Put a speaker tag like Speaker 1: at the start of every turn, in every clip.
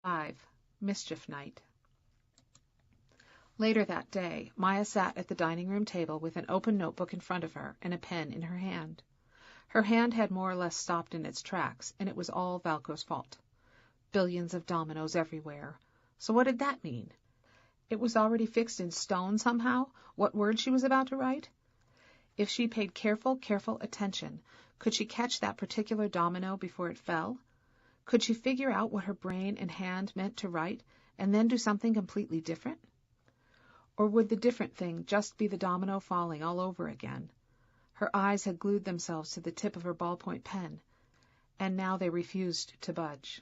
Speaker 1: 5. Mischief Night. Later that day, Maya sat at the dining room table with an open notebook in front of her and a pen in her hand. Her hand had more or less stopped in its tracks, and it was all Valco's fault. Billions of dominoes everywhere. So what did that mean? It was already fixed in stone somehow, what word she was about to write? If she paid careful attention, could she catch that particular domino before it fell? Could she figure out what her brain and hand meant to write, and then do something completely different? Or would the different thing just be the domino falling all over again? Her eyes had glued themselves to the tip of her ballpoint pen, and now they refused to budge.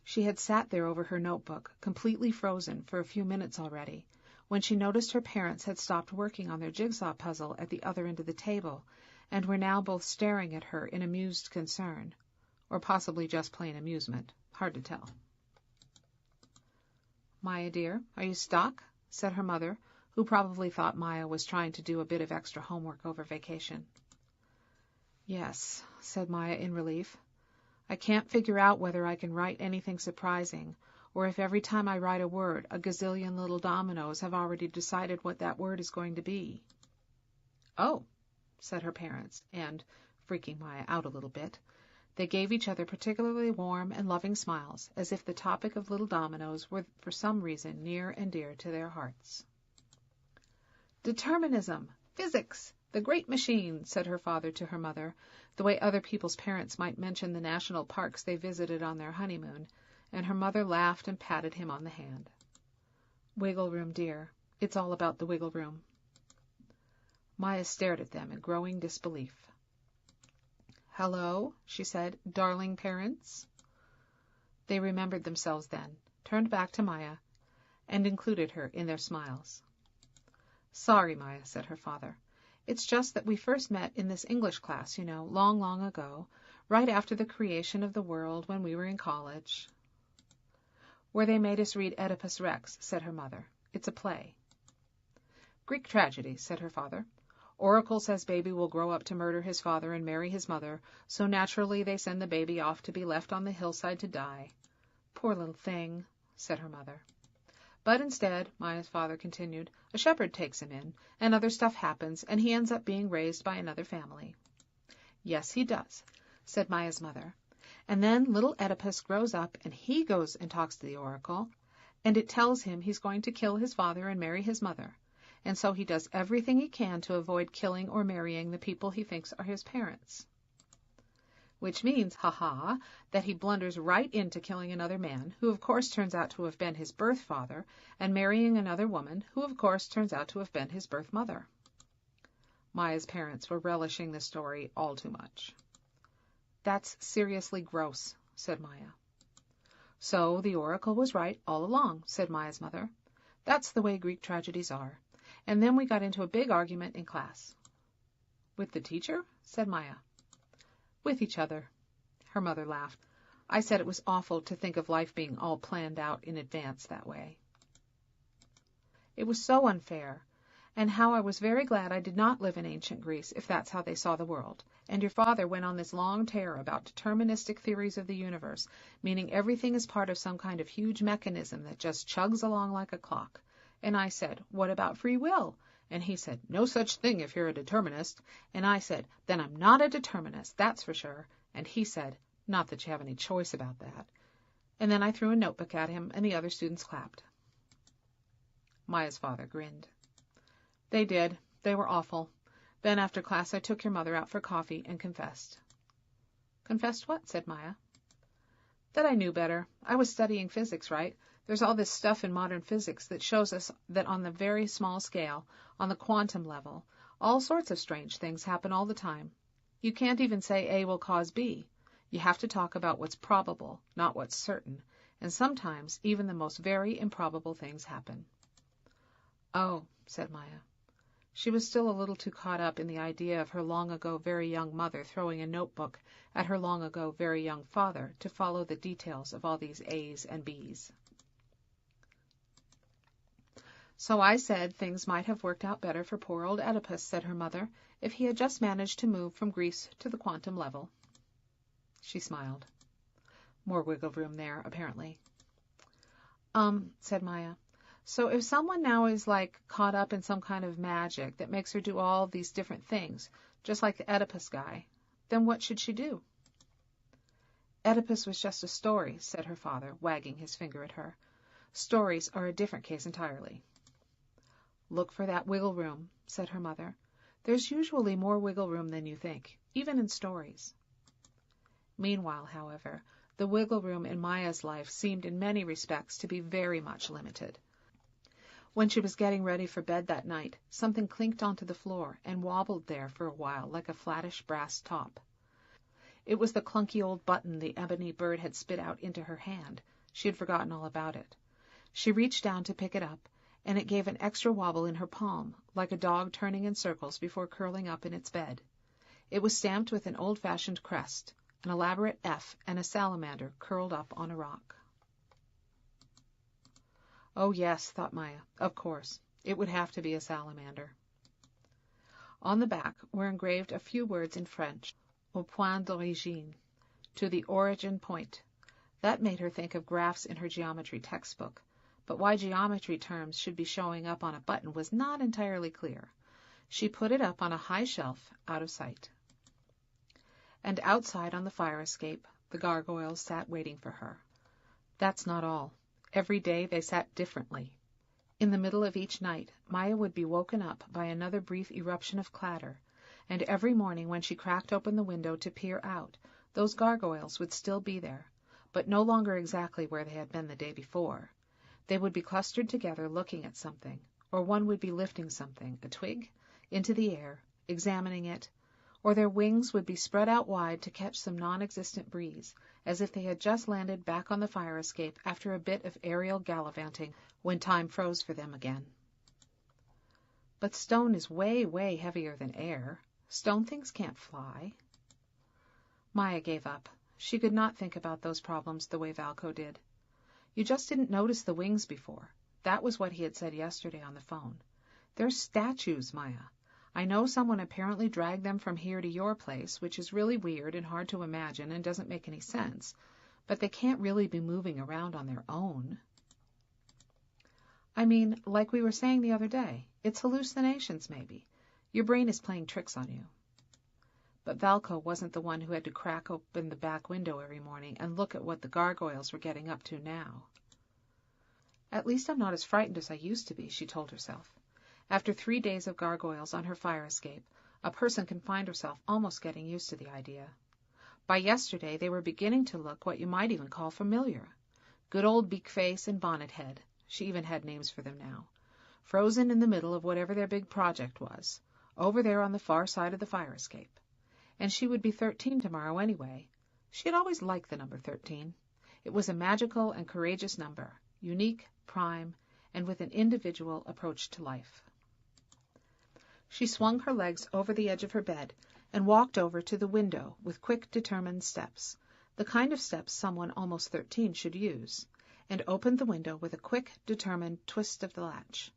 Speaker 1: She had sat there over her notebook, completely frozen, for a few minutes already, when she noticed her parents had stopped working on their jigsaw puzzle at the other end of the table, and were now both staring at her in amused concern, or possibly just plain amusement, hard to tell. "Maya, dear, are you stuck?" said her mother, who probably thought Maya was trying to do a bit of extra homework over vacation. "Yes," said Maya in relief. "I can't figure out whether I can write anything surprising, or if every time I write a word, a gazillion little dominoes have already decided what that word is going to be." "Oh," said her parents, and, freaking Maya out a little bit, they gave each other particularly warm and loving smiles, as if the topic of little dominoes were for some reason near and dear to their hearts. "Determinism! Physics! The great machine!" said her father to her mother, the way other people's parents might mention the national parks they visited on their honeymoon, and her mother laughed and patted him on the hand. "Wiggle room, dear. It's all about the wiggle room." Maya stared at them in growing disbelief. "Hello," she said, "darling parents." They remembered themselves then, turned back to Maya, and included her in their smiles. "Sorry, Maya," said her father. "It's just that we first met in this English class, you know, long, long ago, right after the creation of the world when we were in college." "Where they made us read Oedipus Rex," said her mother. "It's a play." "Greek tragedy," said her father. "Oracle says baby will grow up to murder his father and marry his mother, so naturally they send the baby off to be left on the hillside to die." "Poor little thing," said her mother. "But instead," Maya's father continued, "a shepherd takes him in, and other stuff happens, and he ends up being raised by another family." "Yes, he does," said Maya's mother. "And then little Oedipus grows up, and he goes and talks to the oracle, and it tells him he's going to kill his father and marry his mother. And so he does everything he can to avoid killing or marrying the people he thinks are his parents. Which means, ha-ha, that he blunders right into killing another man, who of course turns out to have been his birth father, and marrying another woman, who of course turns out to have been his birth mother." Maya's parents were relishing the story all too much. "That's seriously gross," said Maya. "So the oracle was right all along," said Maya's mother. "That's the way Greek tragedies are. And then we got into a big argument in class." "With the teacher?" said Maya. "With each other." Her mother laughed. "I said it was awful to think of life being all planned out in advance that way. It was so unfair, and how I was very glad I did not live in ancient Greece, if that's how they saw the world. And your father went on this long tear about deterministic theories of the universe, meaning everything is part of some kind of huge mechanism that just chugs along like a clock. And I said, 'What about free will?' And he said, 'No such thing if you're a determinist.' And I said, 'Then I'm not a determinist, that's for sure.' And he said, 'Not that you have any choice about that.' And then I threw a notebook at him, and the other students clapped." Maya's father grinned. "They did. They were awful. Then after class I took your mother out for coffee and confessed." "Confessed what?" said Maya. "That I knew better. I was studying physics, right? There's all this stuff in modern physics that shows us that on the very small scale, on the quantum level, all sorts of strange things happen all the time. You can't even say A will cause B. You have to talk about what's probable, not what's certain, and sometimes even the most very improbable things happen." "Oh," said Maya. She was still a little too caught up in the idea of her long-ago very young mother throwing a notebook at her long-ago very young father to follow the details of all these A's and B's. "So I said things might have worked out better for poor old Oedipus," said her mother, "if he had just managed to move from Greece to the quantum level." She smiled. More wiggle room there, apparently. Said Maya. So if someone now is caught up in some kind of magic that makes her do all these different things, just like the Oedipus guy, then what should she do? Oedipus was just a story, said her father, wagging his finger at her. Stories are a different case entirely. Look for that wiggle room, said her mother. There's usually more wiggle room than you think, even in stories. Meanwhile, however, the wiggle room in Maya's life seemed in many respects to be very much limited. When she was getting ready for bed that night, something clinked onto the floor and wobbled there for a while like a flattish brass top. It was the clunky old button the ebony bird had spit out into her hand. She had forgotten all about it. She reached down to pick it up, and it gave an extra wobble in her palm, like a dog turning in circles before curling up in its bed. It was stamped with an old-fashioned crest, an elaborate F and a salamander curled up on a rock. Oh, yes, thought Maya, of course. It would have to be a salamander. On the back were engraved a few words in French, au point d'origine, to the origin point. That made her think of graphs in her geometry textbook, but why geometry terms should be showing up on a button was not entirely clear. She put it up on a high shelf, out of sight. And outside on the fire escape, the gargoyles sat waiting for her. That's not all. Every day they sat differently. In the middle of each night, Maya would be woken up by another brief eruption of clatter, and every morning when she cracked open the window to peer out, those gargoyles would still be there, but no longer exactly where they had been the day before. They would be clustered together looking at something, or one would be lifting something, a twig, into the air, examining it, or their wings would be spread out wide to catch some non-existent breeze, as if they had just landed back on the fire escape after a bit of aerial gallivanting when time froze for them again. But stone is way, way heavier than air. Stone things can't fly. Maya gave up. She could not think about those problems the way Valco did. You just didn't notice the wings before. That was what he had said yesterday on the phone. They're statues, Maya. I know someone apparently dragged them from here to your place, which is really weird and hard to imagine and doesn't make any sense, but they can't really be moving around on their own. I mean, like we were saying the other day, it's hallucinations, maybe. Your brain is playing tricks on you. But Valco wasn't the one who had to crack open the back window every morning and look at what the gargoyles were getting up to now. At least I'm not as frightened as I used to be, she told herself. After 3 days of gargoyles on her fire escape, a person can find herself almost getting used to the idea. By yesterday they were beginning to look what you might even call familiar. Good old Beak-Face and Bonnet-Head, she even had names for them now, frozen in the middle of whatever their big project was, over there on the far side of the fire escape. And she would be 13 tomorrow anyway. She had always liked the number 13. It was a magical and courageous number, unique, prime, and with an individual approach to life. She swung her legs over the edge of her bed and walked over to the window with quick, determined steps, the kind of steps someone almost 13 should use, and opened the window with a quick, determined twist of the latch,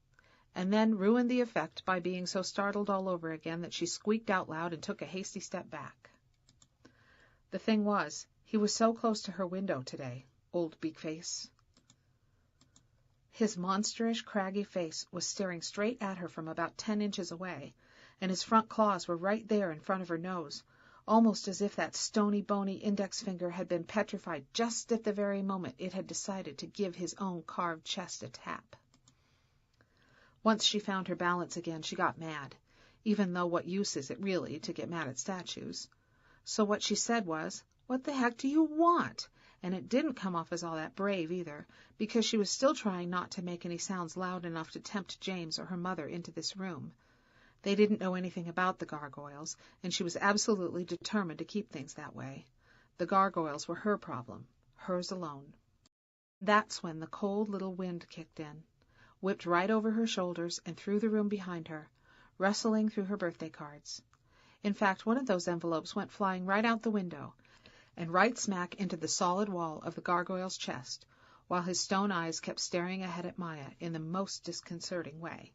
Speaker 1: and then ruined the effect by being so startled all over again that she squeaked out loud and took a hasty step back. The thing was, he was so close to her window today, old Beak-Face. His monstrous, craggy face was staring straight at her from about 10 inches away, and his front claws were right there in front of her nose, almost as if that stony, bony index finger had been petrified just at the very moment it had decided to give his own carved chest a tap. Once she found her balance again, she got mad, even though what use is it really to get mad at statues? So what she said was, "What the heck do you want?" And it didn't come off as all that brave either, because she was still trying not to make any sounds loud enough to tempt James or her mother into this room. They didn't know anything about the gargoyles, and she was absolutely determined to keep things that way. The gargoyles were her problem, hers alone. That's when the cold little wind kicked in, whipped right over her shoulders and through the room behind her, rustling through her birthday cards. In fact, one of those envelopes went flying right out the window, and right smack into the solid wall of the gargoyle's chest, while his stone eyes kept staring ahead at Maya in the most disconcerting way.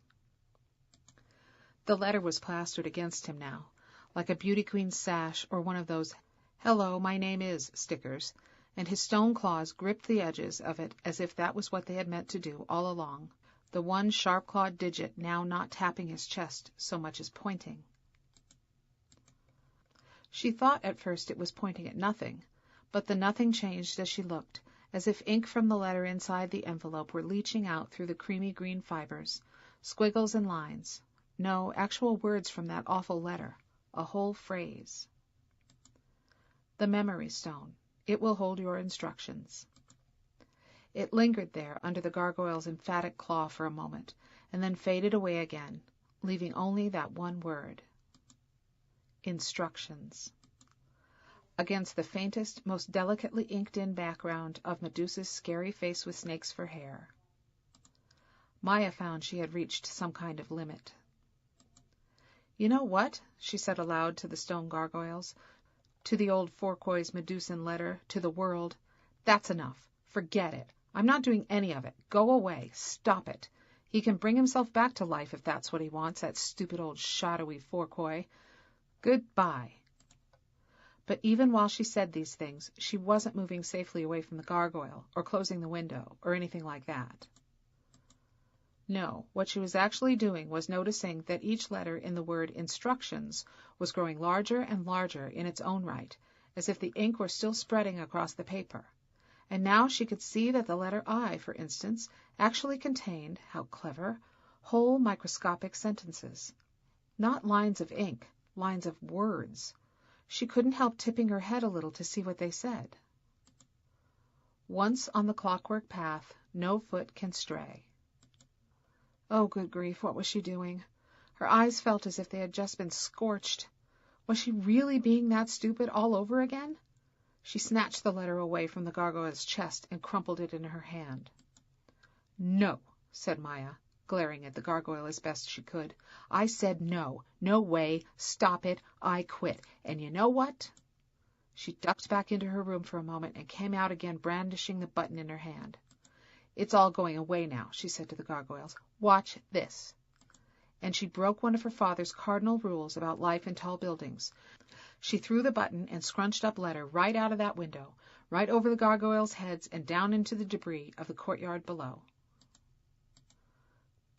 Speaker 1: The letter was plastered against him now, like a beauty queen's sash or one of those "Hello, my name is" stickers, and his stone claws gripped the edges of it as if that was what they had meant to do all along, the one sharp-clawed digit now not tapping his chest so much as pointing. She thought at first it was pointing at nothing, but the nothing changed as she looked, as if ink from the letter inside the envelope were leaching out through the creamy green fibers, squiggles and lines. No, actual words from that awful letter, a whole phrase. The memory stone. It will hold your instructions. It lingered there under the gargoyle's emphatic claw for a moment, and then faded away again, leaving only that one word. Instructions. Against the faintest, most delicately inked-in background of Medusa's scary face with snakes for hair. Maya found she had reached some kind of limit. "You know what?" she said aloud to the stone gargoyles, to the old Fourquois Medusan letter, to the world. "That's enough. Forget it. I'm not doing any of it. Go away. Stop it. He can bring himself back to life if that's what he wants, that stupid old shadowy Fourquois. Goodbye." But even while she said these things, she wasn't moving safely away from the gargoyle, or closing the window, or anything like that. No, what she was actually doing was noticing that each letter in the word instructions was growing larger and larger in its own right, as if the ink were still spreading across the paper. And now she could see that the letter I, for instance, actually contained, how clever, whole microscopic sentences. Not lines of ink, lines of words. She couldn't help tipping her head a little to see what they said. Once on the clockwork path, no foot can stray. Oh, good grief, what was she doing? Her eyes felt as if they had just been scorched. Was she really being that stupid all over again? She snatched the letter away from the gargoyle's chest and crumpled it in her hand. "No," said Maya, glaring at the gargoyle as best she could. "I said no. No way. Stop it. I quit. And you know what?" She ducked back into her room for a moment and came out again brandishing the button in her hand. "It's all going away now," she said to the gargoyles. "Watch this." And she broke one of her father's cardinal rules about life in tall buildings. She threw the button and scrunched-up letter right out of that window, right over the gargoyles' heads and down into the debris of the courtyard below.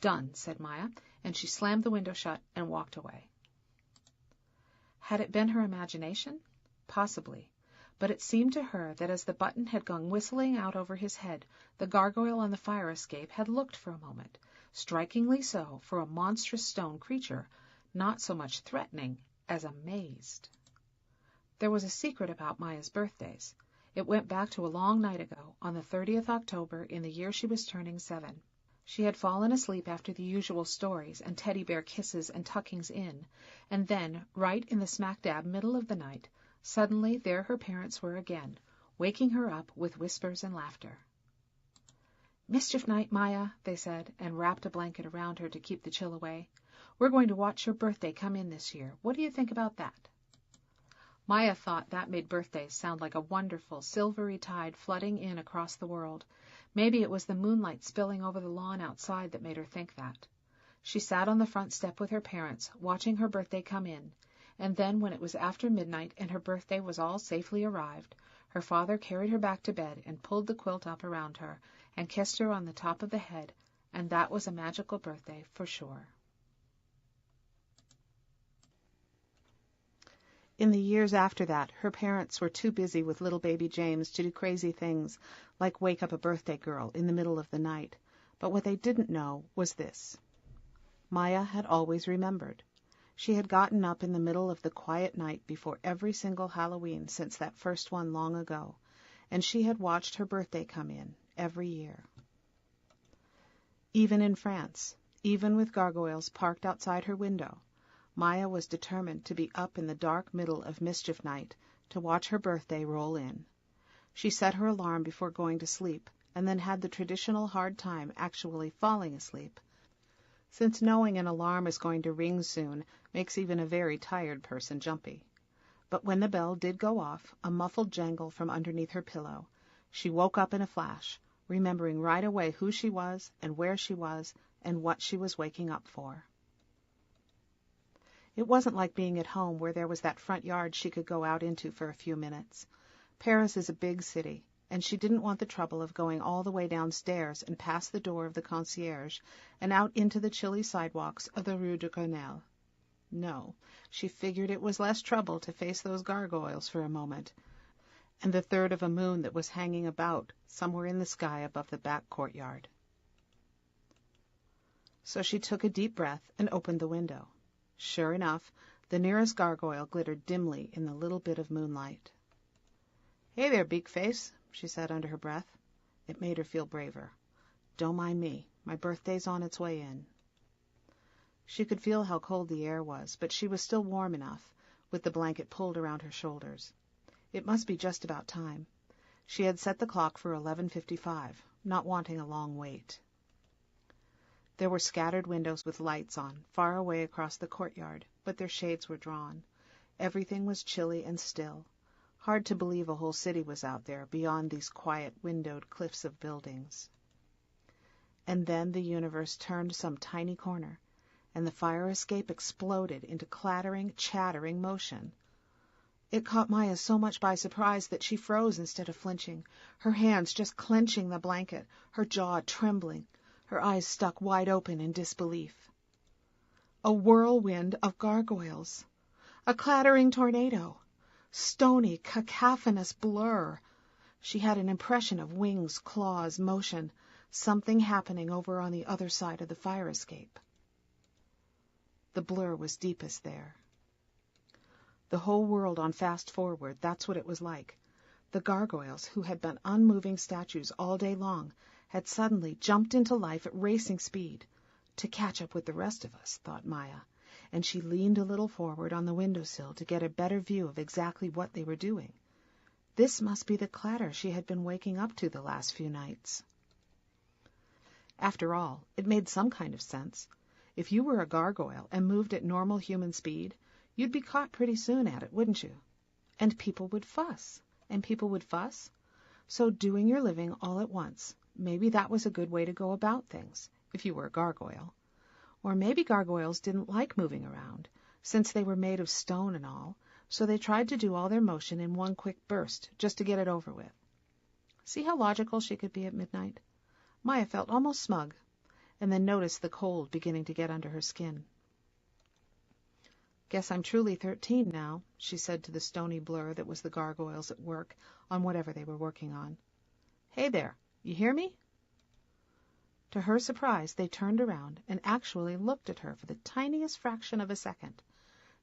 Speaker 1: "Done," said Maya, and she slammed the window shut and walked away. Had it been her imagination? Possibly. But it seemed to her that as the button had gone whistling out over his head, the gargoyle on the fire escape had looked for a moment, strikingly so for a monstrous stone creature, not so much threatening as amazed. There was a secret about Maya's birthdays. It went back to a long night ago, on the 30th October in the year she was turning 7. She had fallen asleep after the usual stories and teddy bear kisses and tuckings in, and then, right in the smack-dab middle of the night, suddenly there her parents were again, waking her up with whispers and laughter. "Mischief night, Maya," they said, and wrapped a blanket around her to keep the chill away. "We're going to watch your birthday come in this year. What do you think about that?" Maya thought that made birthdays sound like a wonderful, silvery tide flooding in across the world. Maybe it was the moonlight spilling over the lawn outside that made her think that. She sat on the front step with her parents, watching her birthday come in, and then when it was after midnight and her birthday was all safely arrived, her father carried her back to bed and pulled the quilt up around her and kissed her on the top of the head, and that was a magical birthday for sure. In the years after that, her parents were too busy with little baby James to do crazy things like wake up a birthday girl in the middle of the night. But what they didn't know was this. Maya had always remembered. She had gotten up in the middle of the quiet night before every single Halloween since that first one long ago, and she had watched her birthday come in every year. Even in France, even with gargoyles parked outside her window, Maya was determined to be up in the dark middle of mischief night to watch her birthday roll in. She set her alarm before going to sleep, and then had the traditional hard time actually falling asleep, since knowing an alarm is going to ring soon makes even a very tired person jumpy. But when the bell did go off, a muffled jangle from underneath her pillow, she woke up in a flash, remembering right away who she was and where she was and what she was waking up for. It wasn't like being at home where there was that front yard she could go out into for a few minutes. Paris is a big city, and she didn't want the trouble of going all the way downstairs and past the door of the concierge and out into the chilly sidewalks of the Rue de Grenelle. No, she figured it was less trouble to face those gargoyles for a moment, and the third of a moon that was hanging about somewhere in the sky above the back courtyard. So she took a deep breath and opened the window. Sure enough, the nearest gargoyle glittered dimly in the little bit of moonlight. "Hey there, Beak-Face," she said under her breath. It made her feel braver. "Don't mind me. My birthday's on its way in." She could feel how cold the air was, but she was still warm enough, with the blanket pulled around her shoulders. It must be just about time. She had set the clock for 11:55, not wanting a long wait. There were scattered windows with lights on, far away across the courtyard, but their shades were drawn. Everything was chilly and still. Hard to believe a whole city was out there, beyond these quiet, windowed cliffs of buildings. And then the universe turned some tiny corner, and the fire escape exploded into clattering, chattering motion. It caught Maya so much by surprise that she froze instead of flinching, her hands just clenching the blanket, her jaw trembling, her eyes stuck wide open in disbelief. A whirlwind of gargoyles! A clattering tornado! Stony, cacophonous blur! She had an impression of wings, claws, motion, something happening over on the other side of the fire escape. The blur was deepest there. The whole world on fast forward, that's what it was like. The gargoyles, who had been unmoving statues all day long, had suddenly jumped into life at racing speed. To catch up with the rest of us, thought Maya, and she leaned a little forward on the windowsill to get a better view of exactly what they were doing. This must be the clatter she had been waking up to the last few nights. After all, it made some kind of sense. If you were a gargoyle and moved at normal human speed, you'd be caught pretty soon at it, wouldn't you? And people would fuss. And people would fuss. So doing your living all at once, maybe that was a good way to go about things, if you were a gargoyle. Or maybe gargoyles didn't like moving around, since they were made of stone and all, so they tried to do all their motion in one quick burst, just to get it over with. See how logical she could be at midnight? Maya felt almost smug, and then noticed the cold beginning to get under her skin. "Guess I'm truly 13 now," she said to the stony blur that was the gargoyles at work on whatever they were working on. "Hey there, you hear me?" To her surprise, they turned around and actually looked at her for the tiniest fraction of a second.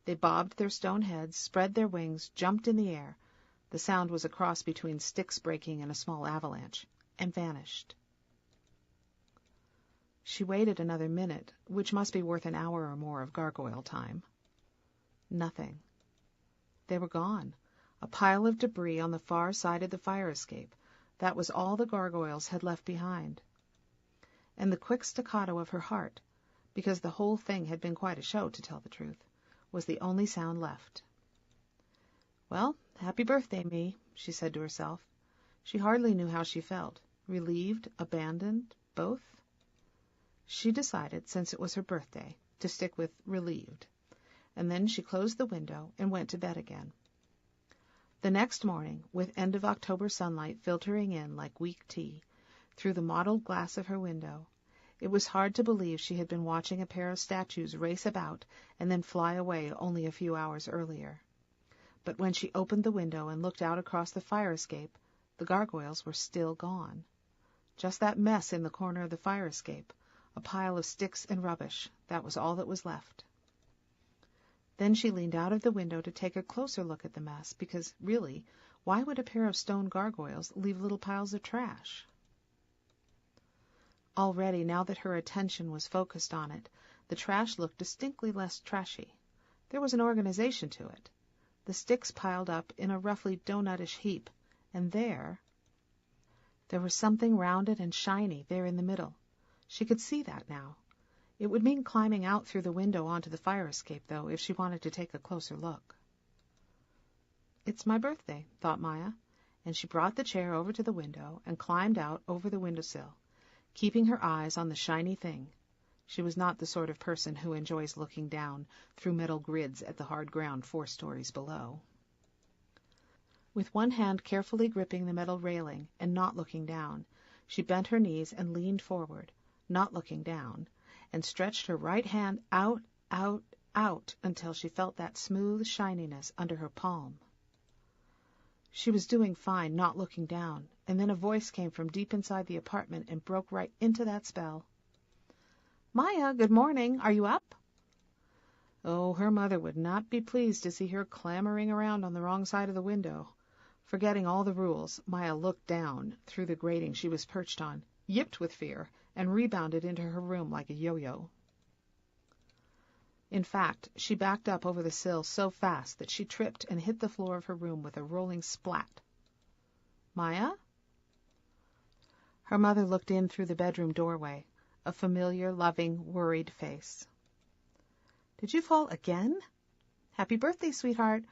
Speaker 1: They bobbed their stone heads, spread their wings, jumped in the air. The sound was a cross between sticks breaking and a small avalanche, and vanished. She waited another minute, which must be worth an hour or more of gargoyle time. Nothing. They were gone. A pile of debris on the far side of the fire escape. That was all the gargoyles had left behind. And the quick staccato of her heart, because the whole thing had been quite a show, to tell the truth, was the only sound left. "Well, happy birthday, me," she said to herself. She hardly knew how she felt. Relieved, abandoned, both? She decided, since it was her birthday, to stick with relieved, and then she closed the window and went to bed again. The next morning, with end-of-October sunlight filtering in like weak tea through the mottled glass of her window, it was hard to believe she had been watching a pair of statues race about and then fly away only a few hours earlier. But when she opened the window and looked out across the fire escape, the gargoyles were still gone. Just that mess in the corner of the fire escape, a pile of sticks and rubbish, that was all that was left. Then she leaned out of the window to take a closer look at the mess, because, really, why would a pair of stone gargoyles leave little piles of trash? Already, now that her attention was focused on it, the trash looked distinctly less trashy. There was an organization to it. The sticks piled up in a roughly donutish heap, and there was something rounded and shiny there in the middle. She could see that now. It would mean climbing out through the window onto the fire escape, though, if she wanted to take a closer look. "It's my birthday," thought Maya, and she brought the chair over to the window and climbed out over the windowsill, keeping her eyes on the shiny thing. She was not the sort of person who enjoys looking down through metal grids at the hard ground 4 stories below. With one hand carefully gripping the metal railing and not looking down, she bent her knees and leaned forward, not looking down, and stretched her right hand out, out, out until she felt that smooth shininess under her palm. She was doing fine, not looking down, and then a voice came from deep inside the apartment and broke right into that spell. "Maya, good morning. Are you up?" Oh, her mother would not be pleased to see her clambering around on the wrong side of the window. Forgetting all the rules, Maya looked down through the grating she was perched on, yipped with fear, and rebounded into her room like a yo-yo. In fact, she backed up over the sill so fast that she tripped and hit the floor of her room with a rolling splat. "Maya?" Her mother looked in through the bedroom doorway, a familiar, loving, worried face. "Did you fall again? Happy birthday, sweetheart.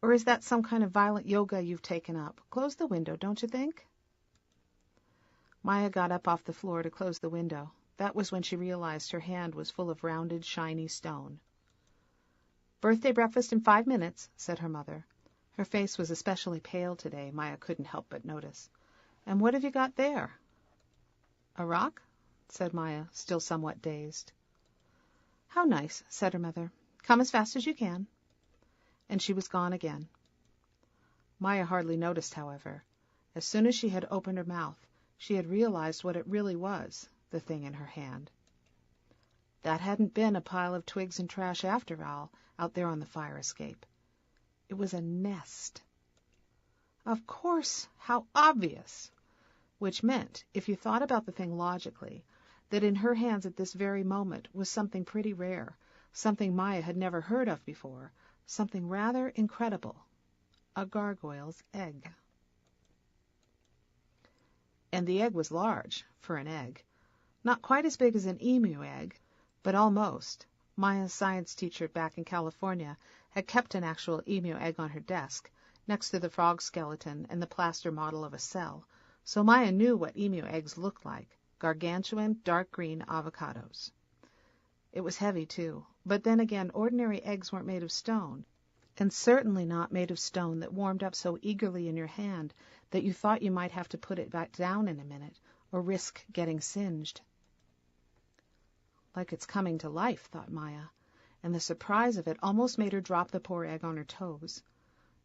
Speaker 1: Or is that some kind of violent yoga you've taken up? Close the window, don't you think?" Maya got up off the floor to close the window. That was when she realized her hand was full of rounded, shiny stone. "Birthday breakfast in 5 minutes," said her mother. Her face was especially pale today, Maya couldn't help but notice. "And what have you got there?" "A rock?" said Maya, still somewhat dazed. "How nice," said her mother. "Come as fast as you can." And she was gone again. Maya hardly noticed, however. As soon as she had opened her mouth, she had realized what it really was, the thing in her hand. That hadn't been a pile of twigs and trash after all, out there on the fire escape. It was a nest. Of course, how obvious! Which meant, if you thought about the thing logically, that in her hands at this very moment was something pretty rare, something Maya had never heard of before, something rather incredible. A gargoyle's egg. And the egg was large, for an egg. Not quite as big as an emu egg, but almost. Maya's science teacher back in California had kept an actual emu egg on her desk, next to the frog skeleton and the plaster model of a cell, so Maya knew what emu eggs looked like, gargantuan, dark green avocados. It was heavy, too, but then again, ordinary eggs weren't made of stone, and certainly not made of stone that warmed up so eagerly in your hand that you thought you might have to put it back down in a minute, or risk getting singed. Like it's coming to life, thought Maya, and the surprise of it almost made her drop the poor egg on her toes.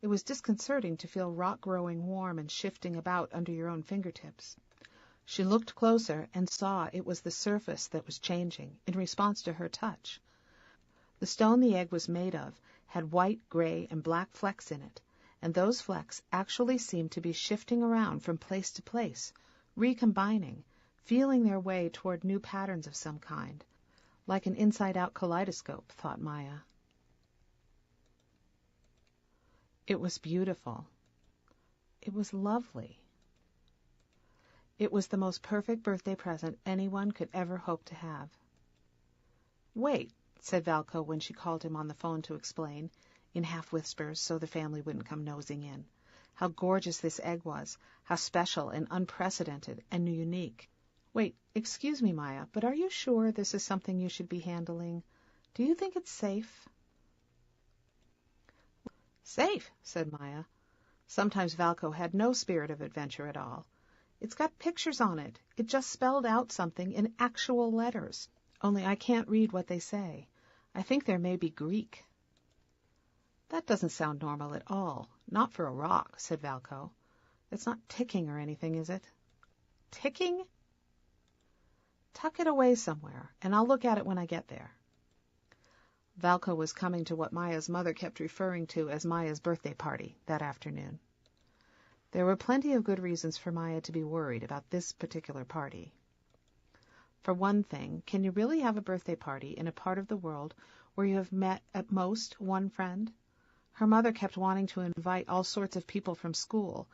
Speaker 1: It was disconcerting to feel rock growing warm and shifting about under your own fingertips. She looked closer and saw it was the surface that was changing in response to her touch. The stone the egg was made of had white, gray, and black flecks in it, and those flecks actually seemed to be shifting around from place to place, recombining, feeling their way toward new patterns of some kind, like an inside-out kaleidoscope, thought Maya. It was beautiful. It was lovely. It was the most perfect birthday present anyone could ever hope to have. "Wait," said Valco when she called him on the phone to explain, in half-whispers so the family wouldn't come nosing in, how gorgeous this egg was, how special and unprecedented and unique. "Wait, excuse me, Maya, but are you sure this is something you should be handling? Do you think it's safe?" "Safe," said Maya. Sometimes Valco had no spirit of adventure at all. "It's got pictures on it. It just spelled out something in actual letters. Only I can't read what they say. I think there may be Greek." "That doesn't sound normal at all. Not for a rock," said Valco. "It's not ticking or anything, is it?" "Ticking?" "Tuck it away somewhere, and I'll look at it when I get there." Valco was coming to what Maya's mother kept referring to as Maya's birthday party that afternoon. There were plenty of good reasons for Maya to be worried about this particular party. For one thing, can you really have a birthday party in a part of the world where you have met at most one friend? Her mother kept wanting to invite all sorts of people from school,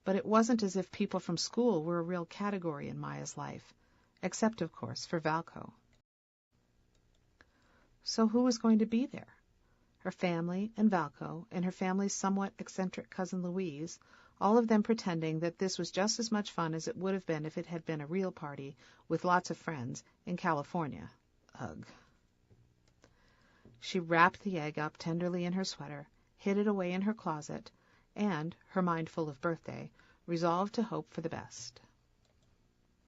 Speaker 1: but it wasn't as if people from school were a real category in Maya's life, except, of course, for Valco. So who was going to be there? Her family and Valco, and her family's somewhat eccentric cousin Louise, all of them pretending that this was just as much fun as it would have been if it had been a real party with lots of friends in California. Ugh. She wrapped the egg up tenderly in her sweater, hid it away in her closet, and, her mind full of birthday, resolved to hope for the best.